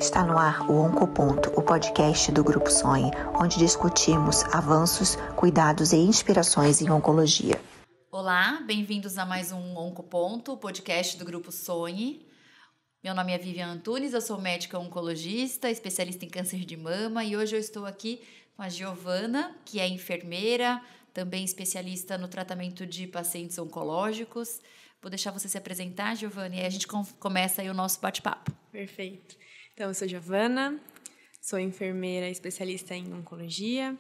Está no ar o Oncoponto, o podcast do Grupo Sonhe, onde discutimos avanços, cuidados e inspirações em oncologia. Olá, bem-vindos a mais um Oncoponto, o podcast do Grupo Sonhe. Meu nome é Vivian Antunes, eu sou médica oncologista, especialista em câncer de mama e hoje eu estou aqui com a Giovana, que é enfermeira, também especialista no tratamento de pacientes oncológicos. Vou deixar você se apresentar, Giovana, e aí a gente começa aí o nosso bate-papo. Perfeito. Então, eu sou Giovana, sou enfermeira especialista em oncologia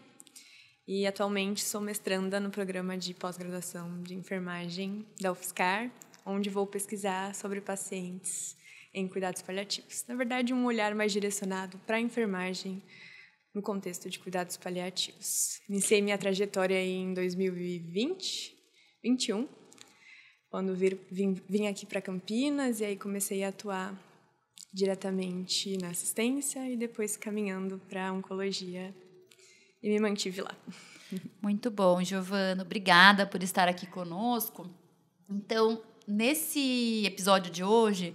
e atualmente sou mestranda no programa de pós-graduação de enfermagem da UFSCar, onde vou pesquisar sobre pacientes em cuidados paliativos. Na verdade, um olhar mais direcionado para a enfermagem no contexto de cuidados paliativos. Iniciei minha trajetória em 2021, quando vim aqui para Campinas e aí comecei a atuar diretamente na assistência e depois caminhando para a oncologia e me mantive lá. Muito bom, Giovana. Obrigada por estar aqui conosco. Então, nesse episódio de hoje,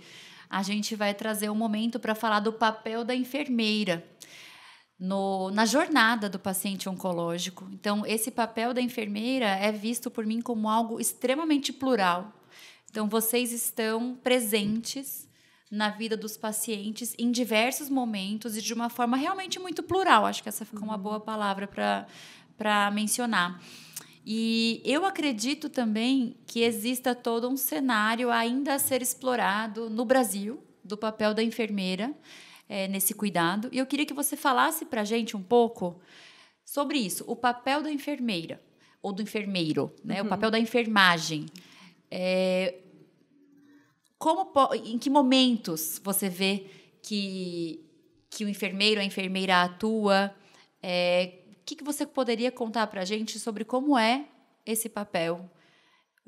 a gente vai trazer um momento para falar do papel da enfermeira na jornada do paciente oncológico. Então, esse papel da enfermeira é visto por mim como algo extremamente plural. Então, vocês estão presentes na vida dos pacientes em diversos momentos e de uma forma realmente muito plural. Acho que essa ficou uma boa palavra para mencionar. E eu acredito também que exista todo um cenário ainda a ser explorado no Brasil do papel da enfermeira nesse cuidado. E eu queria que você falasse para a gente um pouco sobre isso, o papel da enfermeira ou do enfermeiro, né? O papel da enfermagem. Em que momentos você vê que o enfermeiro, a enfermeira atua? O que você poderia contar para a gente sobre como é esse papel?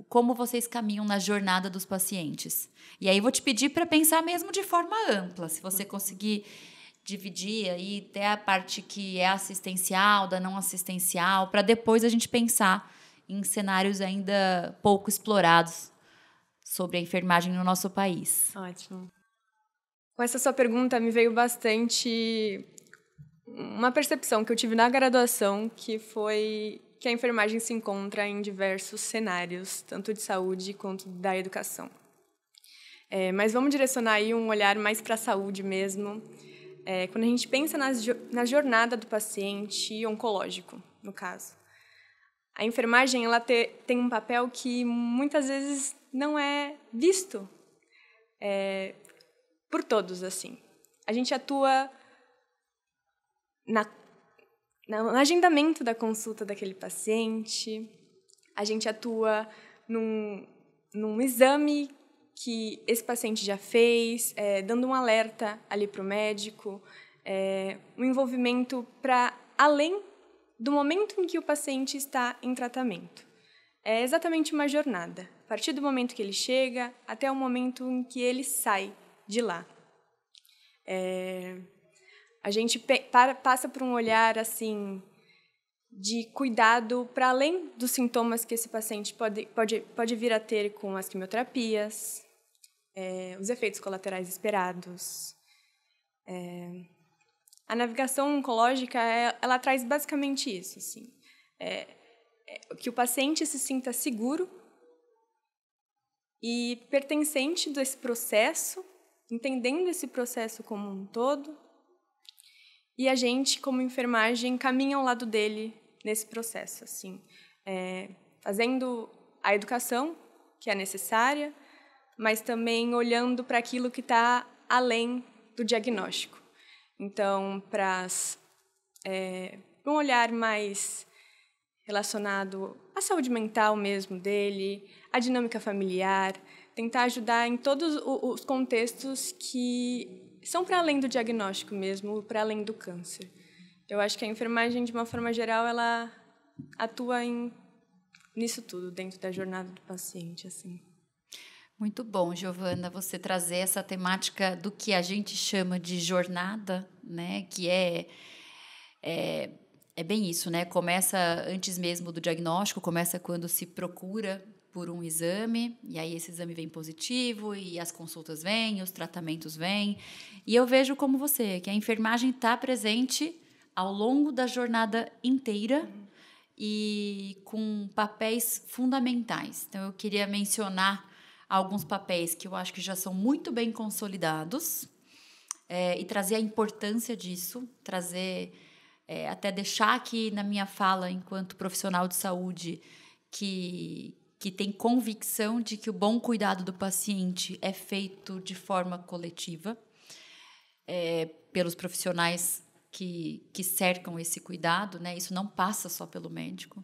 Como vocês caminham na jornada dos pacientes? E aí vou te pedir para pensar mesmo de forma ampla, se você conseguir dividir aí até a parte que é assistencial, da não assistencial, para depois a gente pensar em cenários ainda pouco explorados sobre a enfermagem no nosso país. Ótimo. Com essa sua pergunta me veio bastante uma percepção que eu tive na graduação, que foi que a enfermagem se encontra em diversos cenários, tanto de saúde quanto da educação. Mas vamos direcionar aí um olhar mais para a saúde mesmo, quando a gente pensa na jornada do paciente oncológico, no caso. A enfermagem ela tem um papel que muitas vezes não é visto por todos, assim. A gente atua no agendamento da consulta daquele paciente, a gente atua num exame que esse paciente já fez, dando um alerta ali para o médico, um envolvimento para além do momento em que o paciente está em tratamento. É exatamente uma jornada, a partir do momento que ele chega até o momento em que ele sai de lá. A gente passa por um olhar assim de cuidado para além dos sintomas que esse paciente pode vir a ter com as quimioterapias, os efeitos colaterais esperados. A navegação oncológica ela traz basicamente isso, assim, que o paciente se sinta seguro e pertencente desse processo, entendendo esse processo como um todo. E a gente, como enfermagem, caminha ao lado dele nesse processo, assim, fazendo a educação, que é necessária, mas também olhando para aquilo que está além do diagnóstico. Então, para um olhar mais relacionado à saúde mental mesmo dele, à dinâmica familiar, tentar ajudar em todos os contextos que são para além do diagnóstico mesmo, para além do câncer. Eu acho que a enfermagem, de uma forma geral, ela atua nisso tudo, dentro da jornada do paciente, assim. Muito bom, Giovana, você trazer essa temática do que a gente chama de jornada, né? Que é bem isso, né? Começa antes mesmo do diagnóstico, começa quando se procura por um exame, e aí esse exame vem positivo, e as consultas vêm, os tratamentos vêm. E eu vejo como você, que a enfermagem está presente ao longo da jornada inteira e com papéis fundamentais. Então, eu queria mencionar alguns papéis que eu acho que já são muito bem consolidados, e trazer a importância disso, até deixar aqui na minha fala, enquanto profissional de saúde, que tem convicção de que o bom cuidado do paciente é feito de forma coletiva, pelos profissionais que cercam esse cuidado, né? Isso não passa só pelo médico,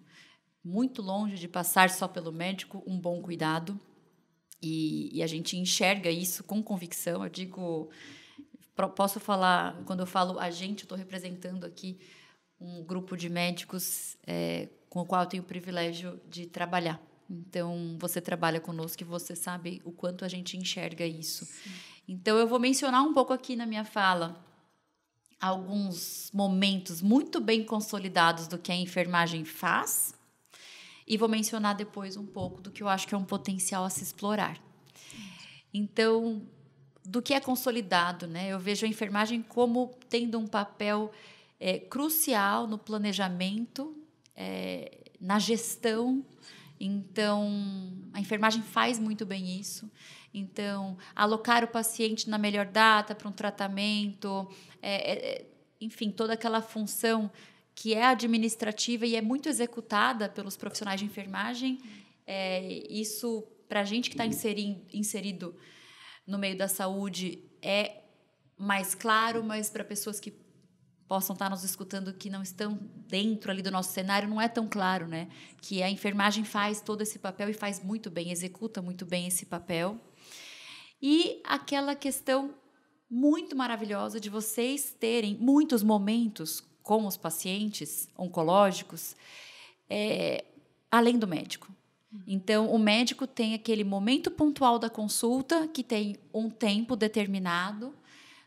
muito longe de passar só pelo médico um bom cuidado, e a gente enxerga isso com convicção. Eu digo, posso falar, quando eu falo a gente, eu estou representando aqui um grupo de médicos com o qual eu tenho o privilégio de trabalhar. Então, você trabalha conosco e você sabe o quanto a gente enxerga isso. Sim. Então, eu vou mencionar um pouco aqui na minha fala alguns momentos muito bem consolidados do que a enfermagem faz, e vou mencionar depois um pouco do que eu acho que é um potencial a se explorar. Então, do que é consolidado, né? Eu vejo a enfermagem como tendo um papel crucial no planejamento, na gestão. Então, a enfermagem faz muito bem isso. Então, alocar o paciente na melhor data para um tratamento, enfim, toda aquela função que é administrativa e é muito executada pelos profissionais de enfermagem. Isso, para a gente que está inserido no meio da saúde, é mais claro, mas para pessoas que possam estar nos escutando que não estão dentro ali do nosso cenário, não é tão claro, né? Que a enfermagem faz todo esse papel e faz muito bem, executa muito bem esse papel. E aquela questão muito maravilhosa de vocês terem muitos momentos com os pacientes oncológicos, além do médico. Então, o médico tem aquele momento pontual da consulta, que tem um tempo determinado,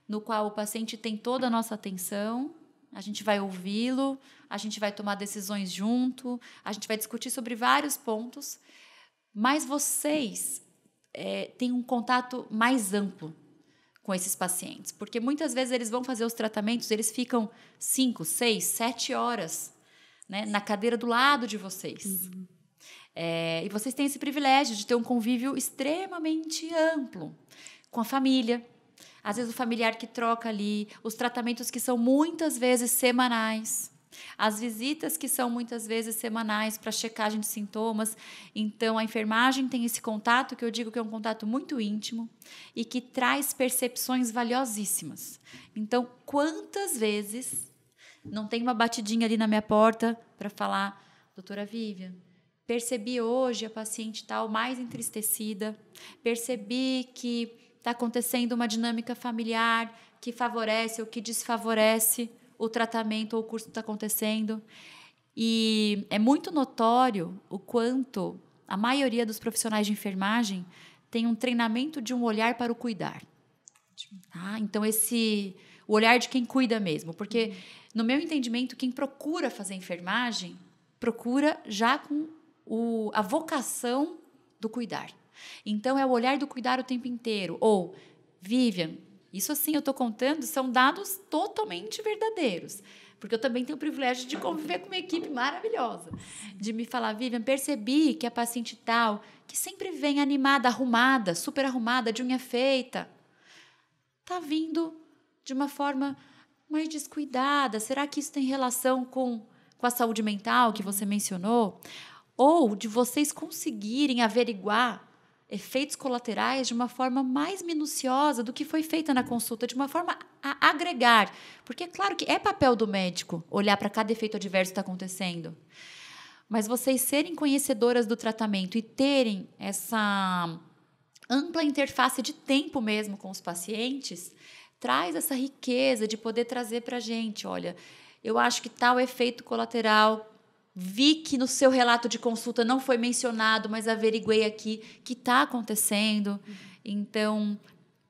no qual o paciente tem toda a nossa atenção, a gente vai ouvi-lo, a gente vai tomar decisões junto, a gente vai discutir sobre vários pontos, mas vocês têm um contato mais amplo com esses pacientes, porque muitas vezes eles vão fazer os tratamentos, eles ficam 5, 6, 7 horas, né, na cadeira do lado de vocês. Uhum. E vocês têm esse privilégio de ter um convívio extremamente amplo com a família. Às vezes o familiar que troca ali, os tratamentos que são muitas vezes semanais, as visitas que são muitas vezes semanais para checagem de sintomas. Então, a enfermagem tem esse contato, que eu digo que é um contato muito íntimo e que traz percepções valiosíssimas. Então, quantas vezes não tem uma batidinha ali na minha porta para falar: doutora Vivian, percebi hoje a paciente tal mais entristecida, percebi que está acontecendo uma dinâmica familiar que favorece ou que desfavorece o tratamento ou o curso que está acontecendo. E é muito notório o quanto a maioria dos profissionais de enfermagem tem um treinamento de um olhar para o cuidar. Tá? Então, o olhar de quem cuida mesmo. Porque, no meu entendimento, quem procura fazer enfermagem procura já com a vocação do cuidar. Então, é o olhar do cuidar o tempo inteiro. Ou, Vivian, isso assim eu estou contando, são dados totalmente verdadeiros. Porque eu também tenho o privilégio de conviver com uma equipe maravilhosa. De me falar: Vivian, percebi que a paciente tal, que sempre vem animada, arrumada, super arrumada, de unha feita, está vindo de uma forma mais descuidada. Será que isso tem relação com a saúde mental que você mencionou? Ou de vocês conseguirem averiguar efeitos colaterais de uma forma mais minuciosa do que foi feita na consulta, de uma forma a agregar. Porque é claro que é papel do médico olhar para cada efeito adverso que está acontecendo. Mas vocês serem conhecedoras do tratamento e terem essa ampla interface de tempo mesmo com os pacientes, traz essa riqueza de poder trazer para a gente: olha, eu acho que tal efeito colateral, vi que no seu relato de consulta não foi mencionado, mas averiguei aqui que está acontecendo. Então,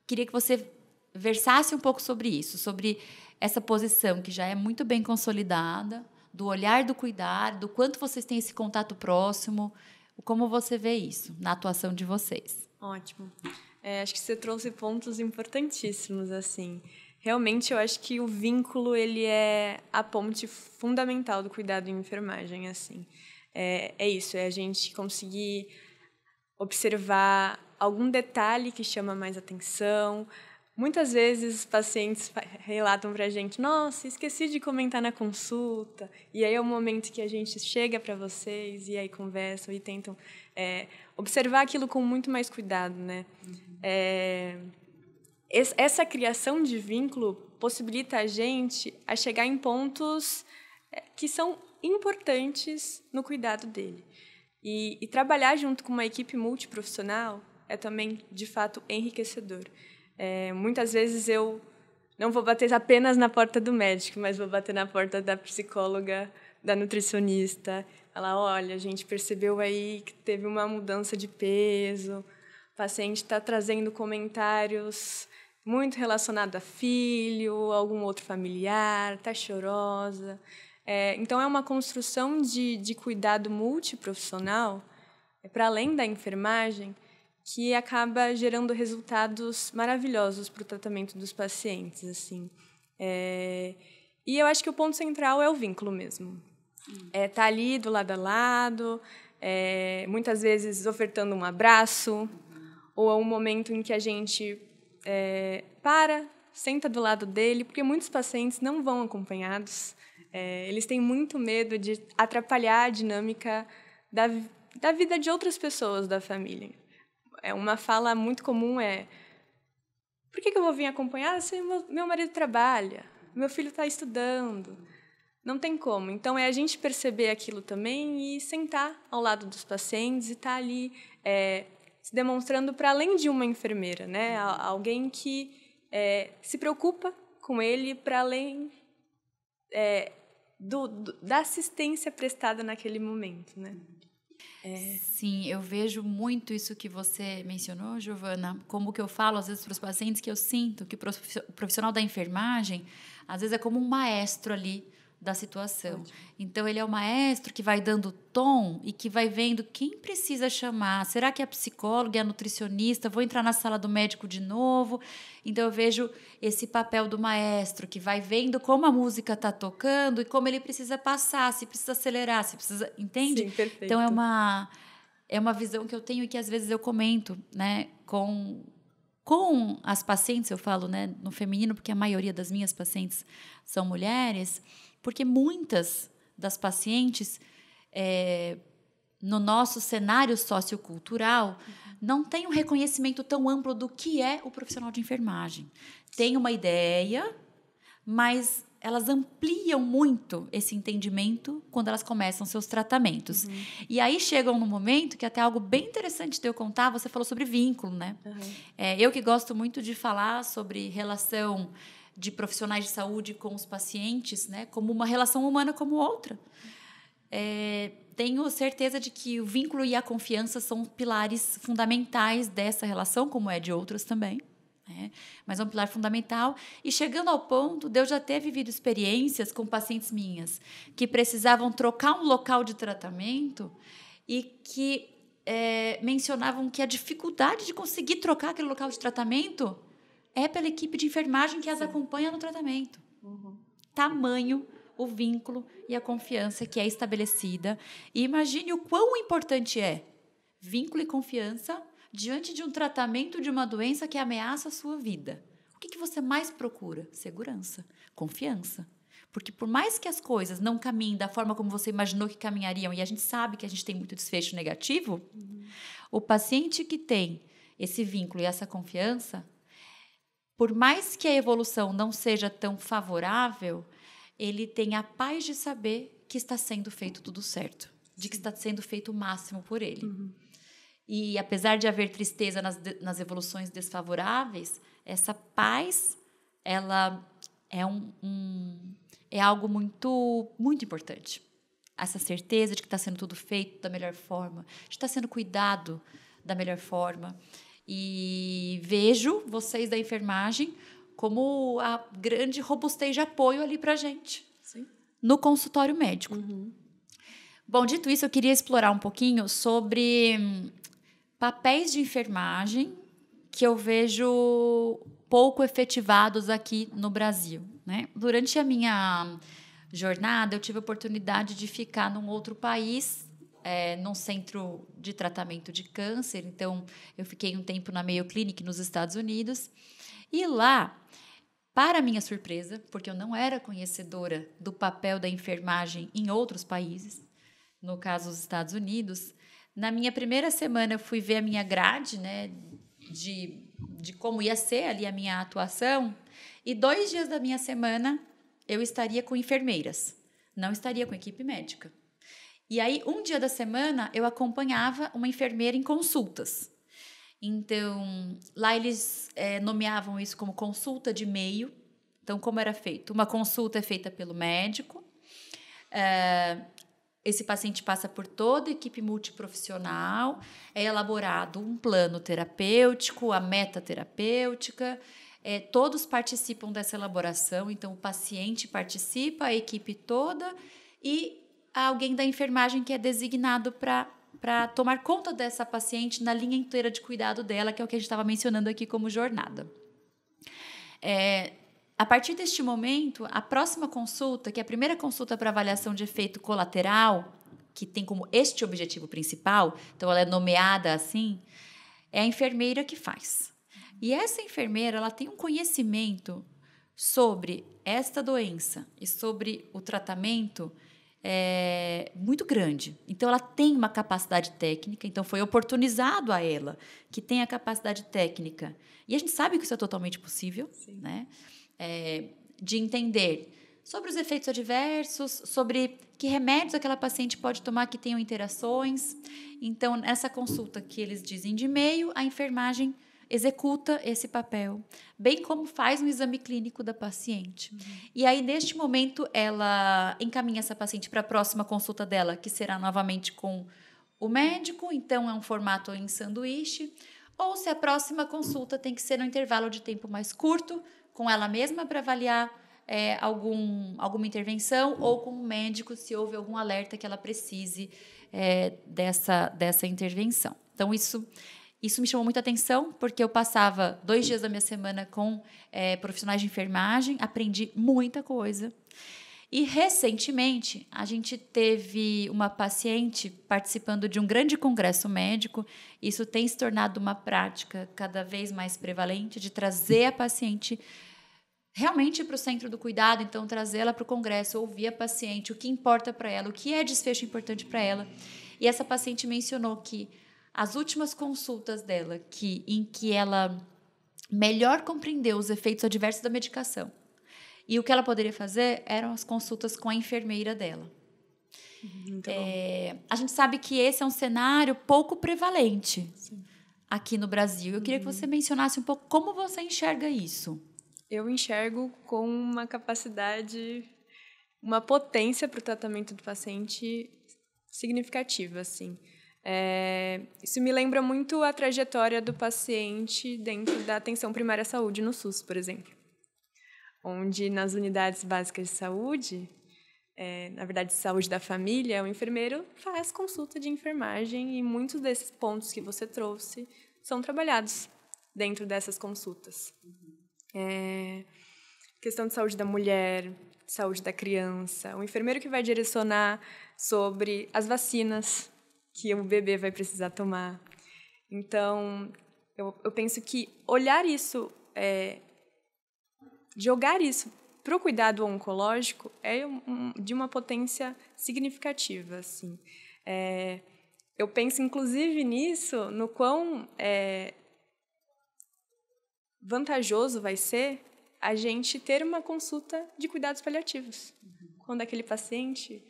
queria que você versasse um pouco sobre isso, sobre essa posição que já é muito bem consolidada, do olhar do cuidar, do quanto vocês têm esse contato próximo, Como você vê isso na atuação de vocês? Ótimo. Acho que você trouxe pontos importantíssimos, assim. Realmente, eu acho que o vínculo, ele é a ponte fundamental do cuidado em enfermagem, assim. É isso, é a gente conseguir observar algum detalhe que chama mais atenção. Muitas vezes, os pacientes relatam para a gente, nossa, esqueci de comentar na consulta. E aí é o momento que a gente chega para vocês e aí conversam e tentam observar aquilo com muito mais cuidado, né? Essa criação de vínculo possibilita a gente a chegar em pontos que são importantes no cuidado dele. E trabalhar junto com uma equipe multiprofissional é também, de fato, enriquecedor. Muitas vezes eu não vou bater apenas na porta do médico, mas vou bater na porta da psicóloga, da nutricionista. Falar, olha, a gente percebeu aí que teve uma mudança de peso, o paciente está trazendo comentários muito relacionados a filho, algum outro familiar, está chorosa. Então, é uma construção de cuidado multiprofissional, para além da enfermagem, que acaba gerando resultados maravilhosos para o tratamento dos pacientes, assim. E eu acho que o ponto central é o vínculo mesmo. Tá ali do lado a lado, muitas vezes ofertando um abraço, ou é um momento em que a gente senta do lado dele, porque muitos pacientes não vão acompanhados. Eles têm muito medo de atrapalhar a dinâmica da vida de outras pessoas da família. Uma fala muito comum por que eu vou vir acompanhar se meu marido trabalha, meu filho está estudando? Não tem como. Então, a gente perceber aquilo também e sentar ao lado dos pacientes e estar ali se demonstrando para além de uma enfermeira, né? Alguém que se preocupa com ele para além da assistência prestada naquele momento, né? Sim, eu vejo muito isso que você mencionou, Giovana, como que eu falo às vezes para os pacientes, que eu sinto que o profissional da enfermagem às vezes é como um maestro ali da situação. Ótimo. Então, ele é o maestro que vai dando tom e que vai vendo quem precisa chamar. Será que é a psicóloga, é a nutricionista? Vou entrar na sala do médico de novo? Então, eu vejo esse papel do maestro que vai vendo como a música está tocando e como ele precisa passar, se precisa acelerar, se precisa... Entende? Sim, perfeito. Então, é uma visão que eu tenho e que, às vezes, eu comento, né, com as pacientes, eu falo, né, no feminino, porque a maioria das minhas pacientes são mulheres, porque muitas das pacientes, no nosso cenário sociocultural, não têm um reconhecimento tão amplo do que é o profissional de enfermagem. Tem uma ideia, mas elas ampliam muito esse entendimento quando elas começam seus tratamentos. E aí chegam num momento que até algo bem interessante de eu contar, você falou sobre vínculo, né? Eu que gosto muito de falar sobre relação de profissionais de saúde com os pacientes, né, como uma relação humana como outra. Tenho certeza de que o vínculo e a confiança são pilares fundamentais dessa relação, como é de outras também. Mas é um pilar fundamental. E chegando ao ponto de eu já ter vivido experiências com pacientes minhas que precisavam trocar um local de tratamento e que mencionavam que a dificuldade de conseguir trocar aquele local de tratamento é pela equipe de enfermagem que as acompanha no tratamento. Tamanho o vínculo e a confiança que é estabelecida. E imagine o quão importante é vínculo e confiança diante de um tratamento de uma doença que ameaça a sua vida. O que você mais procura? Segurança, confiança. Porque por mais que as coisas não caminhem da forma como você imaginou que caminhariam, e a gente sabe que a gente tem muito desfecho negativo, o paciente que tem esse vínculo e essa confiança, por mais que a evolução não seja tão favorável, ele tem a paz de saber que está sendo feito tudo certo, de que está sendo feito o máximo por ele. E apesar de haver tristeza nas evoluções desfavoráveis, essa paz, ela é algo muito, muito importante. Essa certeza de que está sendo tudo feito da melhor forma, de estar sendo cuidado da melhor forma. E vejo vocês da enfermagem como a grande robustez de apoio ali para a gente, no consultório médico. Bom, dito isso, eu queria explorar um pouquinho sobre papéis de enfermagem que eu vejo pouco efetivados aqui no Brasil, né? Durante a minha jornada, eu tive a oportunidade de ficar num outro país, num centro de tratamento de câncer. Então, eu fiquei um tempo na Mayo Clinic, nos Estados Unidos. E lá, para minha surpresa, porque eu não era conhecedora do papel da enfermagem em outros países, no caso os Estados Unidos, na minha primeira semana eu fui ver a minha grade, né, de como ia ser ali a minha atuação, e 2 dias da minha semana eu estaria com enfermeiras, não estaria com equipe médica. E aí, um dia da semana, eu acompanhava uma enfermeira em consultas. Então, lá eles nomeavam isso como consulta de meio. Então, como era feito? Uma consulta é feita pelo médico, esse paciente passa por toda a equipe multiprofissional, é elaborado um plano terapêutico, a meta terapêutica, todos participam dessa elaboração, então o paciente participa, a equipe toda e alguém da enfermagem que é designado para tomar conta dessa paciente na linha inteira de cuidado dela, que é o que a gente estava mencionando aqui como jornada. A partir deste momento, a próxima consulta, que é a primeira consulta para avaliação de efeito colateral, que tem como este objetivo principal, então ela é nomeada assim, é a enfermeira que faz. E essa enfermeira, ela tem um conhecimento sobre esta doença e sobre o tratamento muito grande. Então, ela tem uma capacidade técnica, então foi oportunizado a ela que tem a capacidade técnica. E a gente sabe que isso é totalmente possível, né? De entender sobre os efeitos adversos, sobre que remédios aquela paciente pode tomar que tenham interações. Então, nessa consulta que eles dizem de meio, a enfermagem executa esse papel, bem como faz um exame clínico da paciente. E aí, neste momento, ela encaminha essa paciente para a próxima consulta dela, que será novamente com o médico, então é um formato em sanduíche, ou se a próxima consulta tem que ser num intervalo de tempo mais curto, com ela mesma para avaliar alguma intervenção, ou com o médico se houve algum alerta que ela precise dessa intervenção. Então, isso me chamou muita atenção, porque eu passava 2 dias da minha semana com profissionais de enfermagem, aprendi muita coisa. E, recentemente, a gente teve uma paciente participando de um grande congresso médico. Isso tem se tornado uma prática cada vez mais prevalente de trazer a paciente realmente para o centro do cuidado, então trazê-la para o congresso, ouvir a paciente, o que importa para ela, o que é desfecho importante para ela. E essa paciente mencionou que as últimas consultas dela, em que ela melhor compreendeu os efeitos adversos da medicação e o que ela poderia fazer, eram as consultas com a enfermeira dela. A gente sabe que esse é um cenário pouco prevalente aqui no Brasil. Eu queria que você mencionasse um pouco como você enxerga isso. Eu enxergo com uma capacidade, uma potência para o tratamento do paciente significativa, assim. Isso me lembra muito a trajetória do paciente dentro da atenção primária à saúde no SUS, por exemplo, onde nas unidades básicas de saúde, na verdade, saúde da família, o enfermeiro faz consulta de enfermagem e muitos desses pontos que você trouxe são trabalhados dentro dessas consultas. Questão de saúde da mulher, saúde da criança, o enfermeiro que vai direcionar sobre as vacinas que o bebê vai precisar tomar. Então, eu penso que olhar isso, jogar isso para o cuidado oncológico é de uma potência significativa, assim. Eu penso, inclusive, nisso, no quão vantajoso vai ser a gente ter uma consulta de cuidados paliativos, quando aquele paciente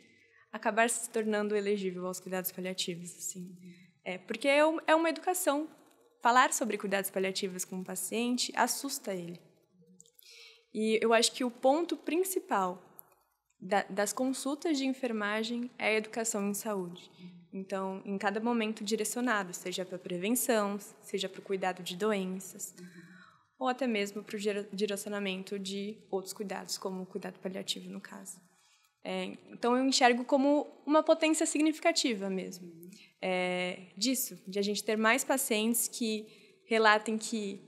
acabar se tornando elegível aos cuidados paliativos, assim. Porque é uma educação. Falar sobre cuidados paliativos com o paciente assusta ele. E eu acho que o ponto principal das consultas de enfermagem é a educação em saúde. Então, em cada momento direcionado, seja para a prevenção, seja para o cuidado de doenças, ou até mesmo para o direcionamento de outros cuidados, como o cuidado paliativo, no caso. Então, eu enxergo como uma potência significativa mesmo. De a gente ter mais pacientes que relatem que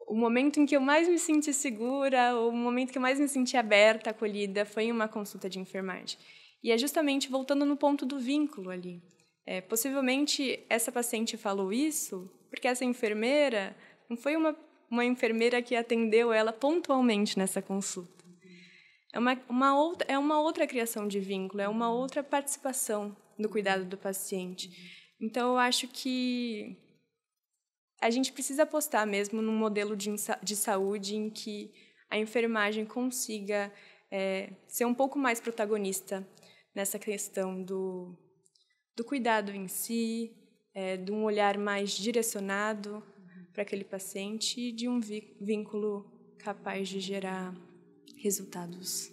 o momento em que eu mais me senti segura, ou o momento que eu mais me senti aberta, acolhida, foi em uma consulta de enfermagem. E é justamente voltando no ponto do vínculo ali. Possivelmente, essa paciente falou isso porque essa enfermeira não foi uma enfermeira que atendeu ela pontualmente nessa consulta. É uma outra criação de vínculo, é uma outra participação no cuidado do paciente. Então, eu acho que a gente precisa apostar mesmo num modelo de saúde em que a enfermagem consiga ser um pouco mais protagonista nessa questão do cuidado em si, de um olhar mais direcionado para aquele paciente e de um vínculo capaz de gerar resultados.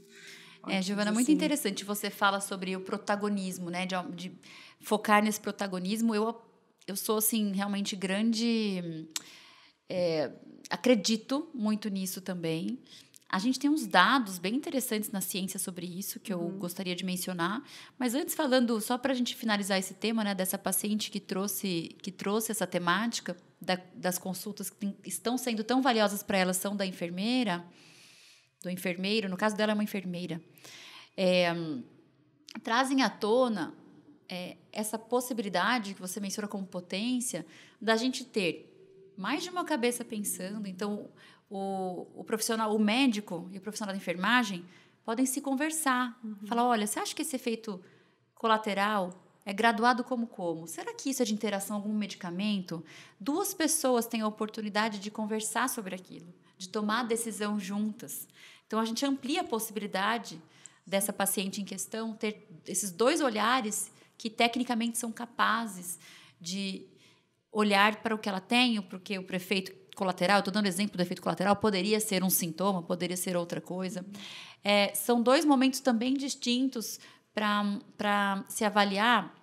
Giovana, muito interessante. Você fala sobre o protagonismo, né? De focar nesse protagonismo. Eu sou, assim, realmente grande... acredito muito nisso também. A gente tem uns dados bem interessantes na ciência sobre isso, que eu gostaria de mencionar. Mas antes, falando, só para a gente finalizar esse tema, né, dessa paciente que trouxe essa temática das consultas que estão sendo tão valiosas para ela, são da enfermeira, do enfermeiro, no caso dela é uma enfermeira, trazem à tona essa possibilidade que você menciona como potência da gente ter mais de uma cabeça pensando. Então, o profissional, o médico e o profissional da enfermagem podem se conversar. Falar, olha, você acha que esse efeito colateral é graduado como? Será que isso é de interação com algum medicamento? Duas pessoas têm a oportunidade de conversar sobre aquilo, de tomar a decisão juntas. Então, a gente amplia a possibilidade dessa paciente em questão ter esses dois olhares que, tecnicamente, são capazes de olhar para o que ela tem, porque o efeito colateral, estou dando exemplo do efeito colateral, poderia ser um sintoma, poderia ser outra coisa. São dois momentos também distintos para se avaliar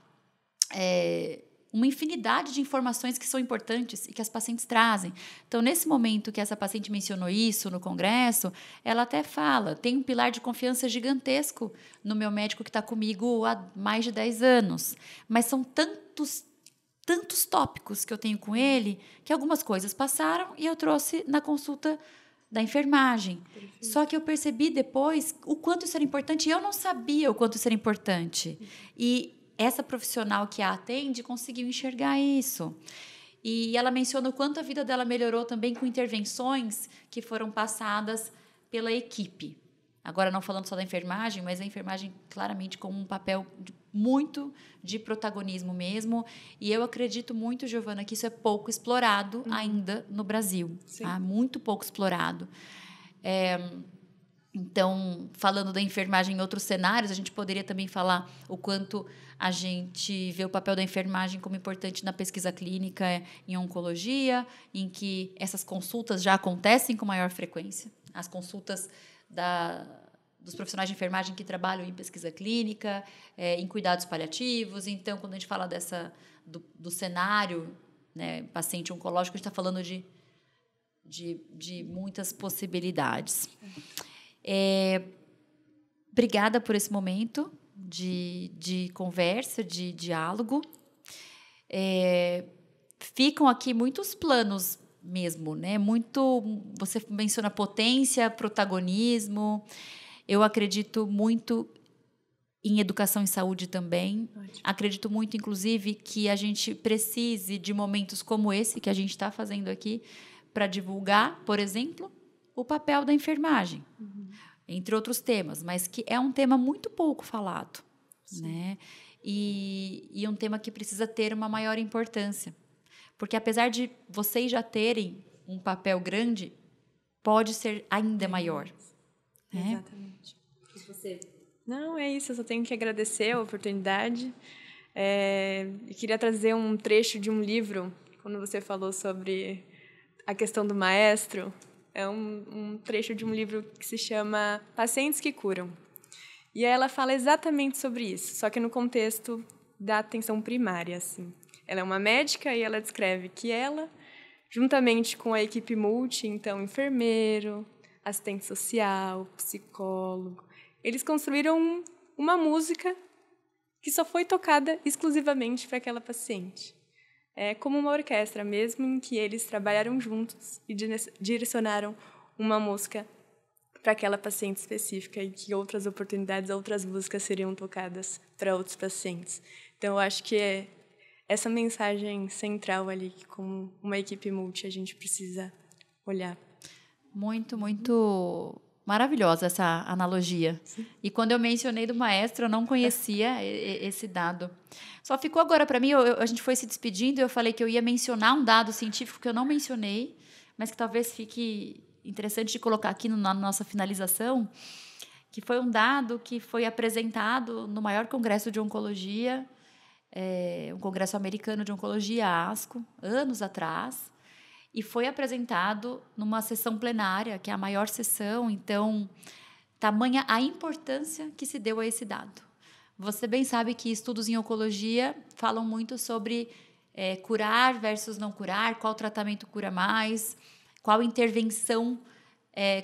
uma infinidade de informações que são importantes e que as pacientes trazem. Então, nesse momento que essa paciente mencionou isso no congresso, ela até fala, tem um pilar de confiança gigantesco no meu médico que está comigo há mais de 10 anos, mas são tantos tópicos que eu tenho com ele que algumas coisas passaram e eu trouxe na consulta da enfermagem. Perfeito. Só que eu percebi depois o quanto isso era importante e eu não sabia o quanto isso era importante. E essa profissional que a atende conseguiu enxergar isso. E ela menciona o quanto a vida dela melhorou também com intervenções que foram passadas pela equipe. Agora, não falando só da enfermagem, mas a enfermagem claramente com um papel muito de protagonismo mesmo. E eu acredito muito, Giovana, que isso é pouco explorado ainda no Brasil. Tá? Muito pouco explorado. Então, falando da enfermagem em outros cenários, a gente poderia também falar o quanto a gente vê o papel da enfermagem como importante na pesquisa clínica em oncologia, em que essas consultas já acontecem com maior frequência. As consultas dos profissionais de enfermagem que trabalham em pesquisa clínica, em cuidados paliativos. Então, quando a gente fala do cenário, né, paciente oncológico, a gente está falando de muitas possibilidades. Obrigada por esse momento de conversa, de diálogo. Ficam aqui muitos planos mesmo, né? Você menciona potência, protagonismo. Eu acredito muito em educação em saúde também. Ótimo. Acredito muito, inclusive, que a gente precise de momentos como esse que a gente está fazendo aqui para divulgar, por exemplo, o papel da enfermagem, entre outros temas, mas que é um tema muito pouco falado, né? E um tema que precisa ter uma maior importância. Porque, apesar de vocês já terem um papel grande, pode ser ainda maior. Né? Exatamente. E você? Não, é isso. Eu só tenho que agradecer a oportunidade. Eu queria trazer um trecho de um livro, quando você falou sobre a questão do maestro. É um trecho de um livro que se chama Pacientes que Curam. E aí ela fala exatamente sobre isso, só que no contexto da atenção primária. Assim. Ela é uma médica e ela descreve que ela, juntamente com a equipe multi, então enfermeiro, assistente social, psicólogo, eles construíram uma música que só foi tocada exclusivamente para aquela paciente. É como uma orquestra mesmo, em que eles trabalharam juntos e direcionaram uma música para aquela paciente específica e que outras oportunidades, outras músicas seriam tocadas para outros pacientes. Então, eu acho que é essa mensagem central ali, que como uma equipe multi a gente precisa olhar. Muito, muito maravilhosa essa analogia. Sim. E quando eu mencionei do maestro, eu não conhecia esse dado. Só ficou agora para mim, a gente foi se despedindo e eu falei que eu ia mencionar um dado científico que eu não mencionei, mas que talvez fique interessante de colocar aqui na nossa finalização, que foi um dado que foi apresentado no maior congresso de oncologia, um congresso americano de oncologia, ASCO, anos atrás, e foi apresentado numa sessão plenária, que é a maior sessão, então, tamanha a importância que se deu a esse dado. Você bem sabe que estudos em oncologia falam muito sobre curar versus não curar, qual tratamento cura mais, qual intervenção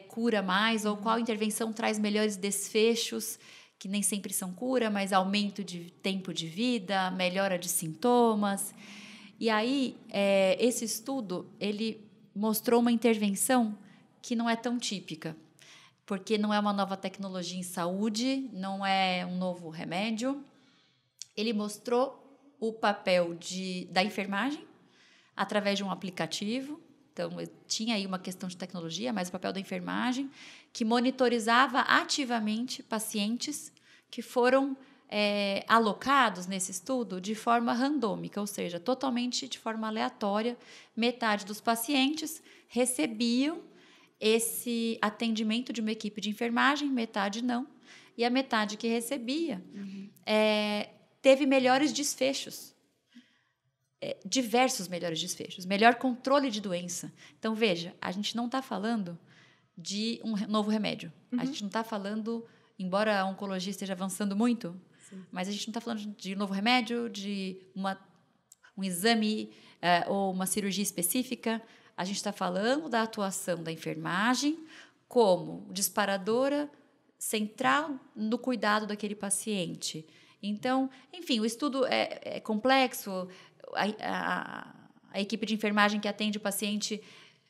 cura mais, ou qual intervenção traz melhores desfechos, que nem sempre são cura, mas aumento de tempo de vida, melhora de sintomas. E aí, esse estudo, ele mostrou uma intervenção que não é tão típica, porque não é uma nova tecnologia em saúde, não é um novo remédio. Ele mostrou o papel da enfermagem através de um aplicativo. Então, tinha aí uma questão de tecnologia, mas o papel da enfermagem, que monitorizava ativamente pacientes que foram alocados nesse estudo de forma randômica, ou seja, totalmente de forma aleatória. Metade dos pacientes recebiam esse atendimento de uma equipe de enfermagem, metade não. E a metade que recebia teve melhores desfechos. Diversos melhores desfechos, melhor controle de doença. Então, veja, a gente não está falando de um novo remédio. A gente não está falando, embora a oncologia esteja avançando muito, sim, mas a gente não está falando de um novo remédio, de um exame ou uma cirurgia específica. A gente está falando da atuação da enfermagem como disparadora central no cuidado daquele paciente. Então, enfim, o estudo é complexo. A equipe de enfermagem que atende o paciente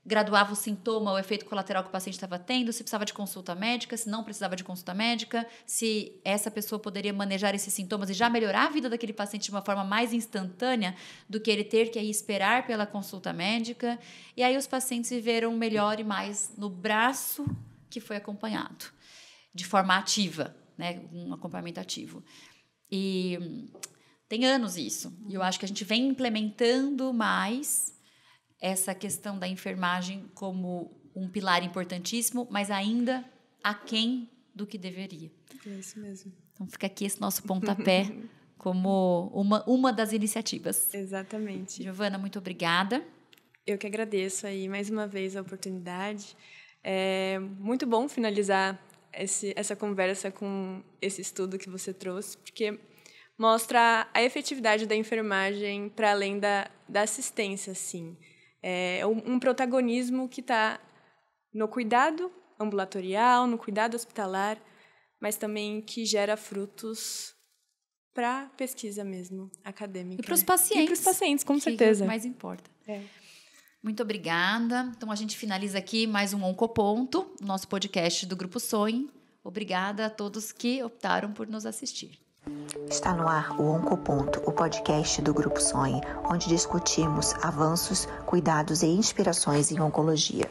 graduava o sintoma, o efeito colateral que o paciente estava tendo, se precisava de consulta médica, se não precisava de consulta médica, se essa pessoa poderia manejar esses sintomas e já melhorar a vida daquele paciente de uma forma mais instantânea do que ele ter que aí esperar pela consulta médica. E aí os pacientes viveram melhor e mais no braço que foi acompanhado, de forma ativa, né? Um acompanhamento ativo. E tem anos isso. E eu acho que a gente vem implementando mais essa questão da enfermagem como um pilar importantíssimo, mas ainda aquém do que deveria. É isso mesmo. Então, fica aqui esse nosso pontapé como uma das iniciativas. Exatamente. Giovana, muito obrigada. Eu que agradeço aí mais uma vez a oportunidade. É muito bom finalizar essa conversa com esse estudo que você trouxe, porque mostra a efetividade da enfermagem para além da assistência, assim. É um protagonismo que está no cuidado ambulatorial, no cuidado hospitalar, mas também que gera frutos para pesquisa mesmo, acadêmica. E para os pacientes. E para os pacientes, com certeza. É o que mais importa. Muito obrigada. Então, a gente finaliza aqui mais um Oncoponto, nosso podcast do Grupo Sonhe. Obrigada a todos que optaram por nos assistir. Está no ar o Oncoponto, o podcast do Grupo Sonhe, onde discutimos avanços, cuidados e inspirações em oncologia.